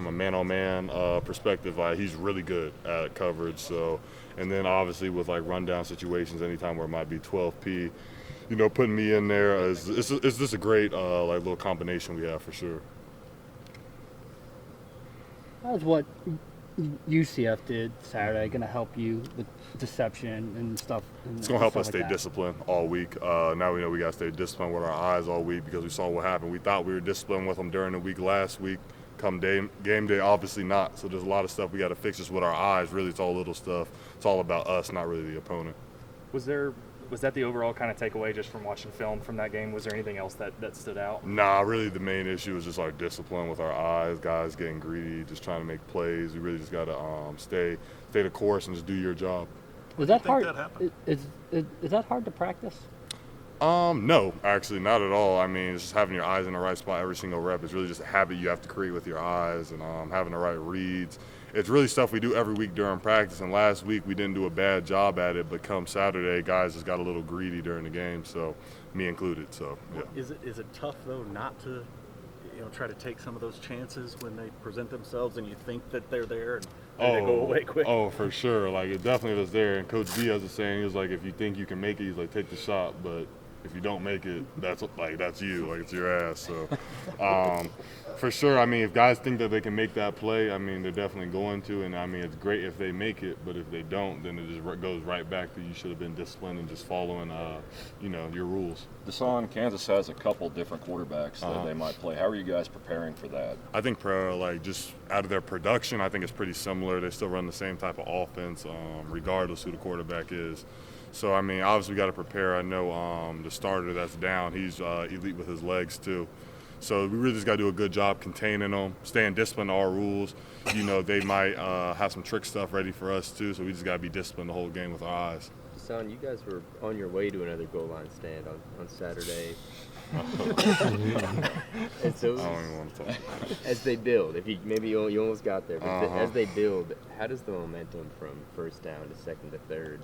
from a man-on-man perspective, he's really good at coverage. So, and then obviously with like rundown situations, anytime where it might be 12P, putting me in there is just a great like little combination we have for sure. How's what UCF did Saturday going to help you with deception and stuff? It's going to help us stay disciplined all week. Now we know we got to stay disciplined with our eyes all week because we saw what happened. We thought we were disciplined with them during the week last week. Come game day, obviously not. So there's a lot of stuff we got to fix just with our eyes. Really, it's all little stuff. It's all about us, not really the opponent. Was that the overall kind of takeaway just from watching film from that game? Was there anything else that stood out? Nah, really the main issue is just our discipline with our eyes, guys getting greedy, just trying to make plays. We really just got to stay the course and just do your job. Was that hard? Is that hard to practice? No, actually, not at all. I mean, it's just having your eyes in the right spot every single rep. It's really just a habit you have to create with your eyes and having the right reads. It's really stuff we do every week during practice, and last week we didn't do a bad job at it, but come Saturday, guys just got a little greedy during the game, so me included. So yeah. Is it tough though not to, try to take some of those chances when they present themselves and you think that they're there and they go away quick? Oh, for sure. Like it definitely was there. And Coach Diaz is saying, he was like, if you think you can make it, he's like, take the shot, but if you don't make it, that's you, like it's your ass. So, for sure. I mean, if guys think that they can make that play, I mean, they're definitely going to. And I mean, it's great if they make it, but if they don't, then it just goes right back to you should have been disciplined and just following, your rules. Dasan, Kansas has a couple different quarterbacks that they might play. How are you guys preparing for that? I think just out of their production, I think it's pretty similar. They still run the same type of offense, regardless who the quarterback is. So, I mean, obviously we got to prepare. I know the starter that's down, he's elite with his legs too. So we really just got to do a good job containing them, staying disciplined to our rules. They might have some trick stuff ready for us too, so we just got to be disciplined the whole game with our eyes. Dasan, you guys were on your way to another goal line stand on Saturday. And so I don't even want to talk about it. as they build, you almost got there, but as they build, how does the momentum from first down to second to third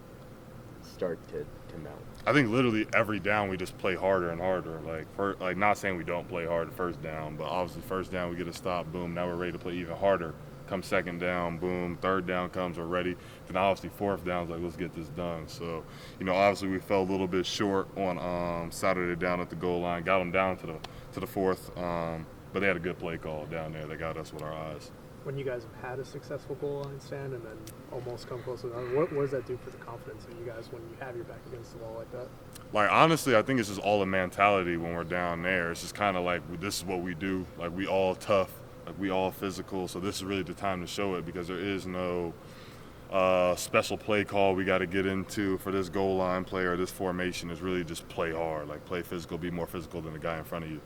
start to mount? I think literally every down we just play harder and harder. Like not saying we don't play hard first down, but obviously first down we get a stop, boom, now we're ready to play even harder. Come second down, boom, third down comes, we're ready. Then obviously fourth down is like, let's get this done. So, obviously we fell a little bit short on Saturday down at the goal line, got them down to the fourth, but they had a good play call down there. They got us with our eyes. When you guys have had a successful goal line stand and then almost come close to another, what does that do for the confidence in you guys when you have your back against the wall like that? Like, honestly, I think it's just all a mentality when we're down there. It's just kind of like, this is what we do. Like, we all tough. Like, we all physical. So this is really the time to show it because there is no special play call we got to get into for this goal line play or this formation. Is really just play hard. Like, play physical, be more physical than the guy in front of you.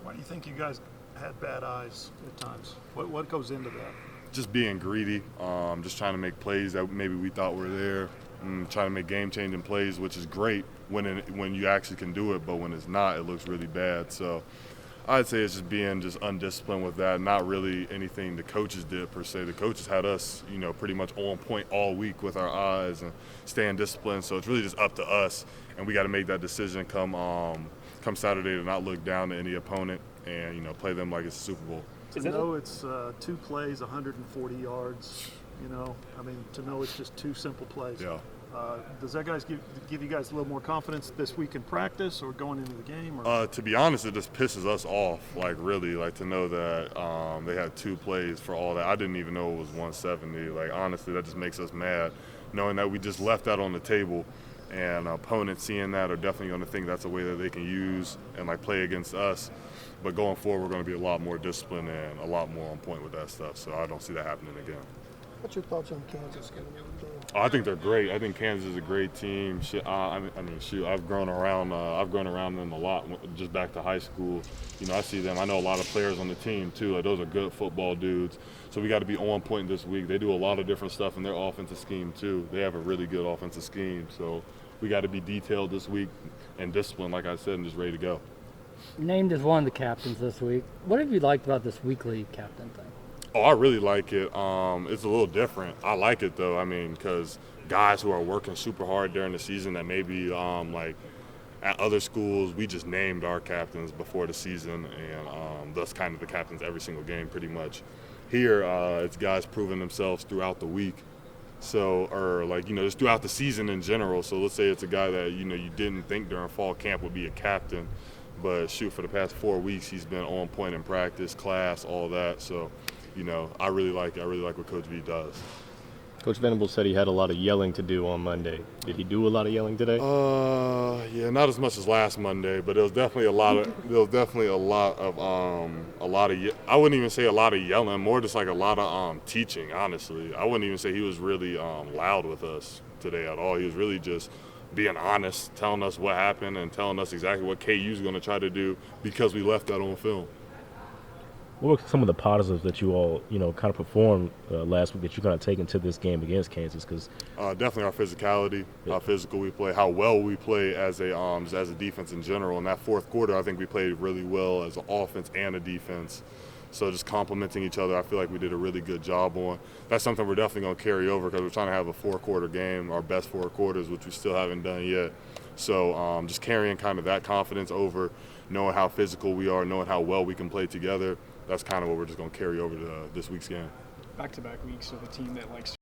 Why do you think you guys had bad eyes at times? What goes into that? Just being greedy, just trying to make plays that maybe we thought were there, trying to make game-changing plays, which is great when you actually can do it, but when it's not, it looks really bad. So I'd say it's just being just undisciplined with that, not really anything the coaches did per se. The coaches had us, pretty much on point all week with our eyes and staying disciplined. So it's really just up to us, and we got to make that decision come Saturday to not look down to any opponent and play them like it's a Super Bowl. To know it's 2 plays, 140 yards, to know it's just 2 simple plays. Yeah. Does that guys give you guys a little more confidence this week in practice or going into the game? Or? To be honest, it just pisses us off, to know that they had 2 plays for all that. I didn't even know it was 170. Like, honestly, that just makes us mad, knowing that we just left that on the table. And opponents seeing that are definitely going to think that's a way that they can use and play against us. But going forward, we're going to be a lot more disciplined and a lot more on point with that stuff. So I don't see that happening again. What's your thoughts on Kansas going into the game? I think they're great. I think Kansas is a great team. I've grown around them a lot. Just back to high school, I see them. I know a lot of players on the team too. Those are good football dudes. So we got to be on point this week. They do a lot of different stuff in their offensive scheme too. They have a really good offensive scheme. So we got to be detailed this week and disciplined, like I said, and just ready to go. Named as one of the captains this week. What have you liked about this weekly captain thing? Oh, I really like it. It's a little different. I like it though. Because guys who are working super hard during the season that maybe at other schools, we just named our captains before the season, and thus kind of the captains every single game pretty much. Here, it's guys proving themselves throughout the week. So, or like, just throughout the season in general. So let's say it's a guy that, you didn't think during fall camp would be a captain, but shoot, for the past 4 weeks, he's been on point in practice, class, all that. So, I really like what Coach V does. Coach Venable said he had a lot of yelling to do on Monday. Did he do a lot of yelling today? Yeah, not as much as last Monday, but there was definitely a lot of I wouldn't even say a lot of yelling, more just like a lot of teaching, honestly. I wouldn't even say he was really loud with us today at all. He was really just being honest, telling us what happened and telling us exactly what KU's going to try to do because we left that on film. What were some of the positives that you all, kind of performed last week that you're going to take into this game against Kansas? Because definitely our physicality, how physical we play, how well we play as a defense in general. In that fourth quarter, I think we played really well as an offense and a defense. So just complementing each other, I feel like we did a really good job on. That's something we're definitely going to carry over because we're trying to have a 4-quarter game, our best 4 quarters, which we still haven't done yet. So just carrying kind of that confidence over, knowing how physical we are, knowing how well we can play together. That's kind of what we're just going to carry over to this week's game. Back-to-back weeks with a team that likes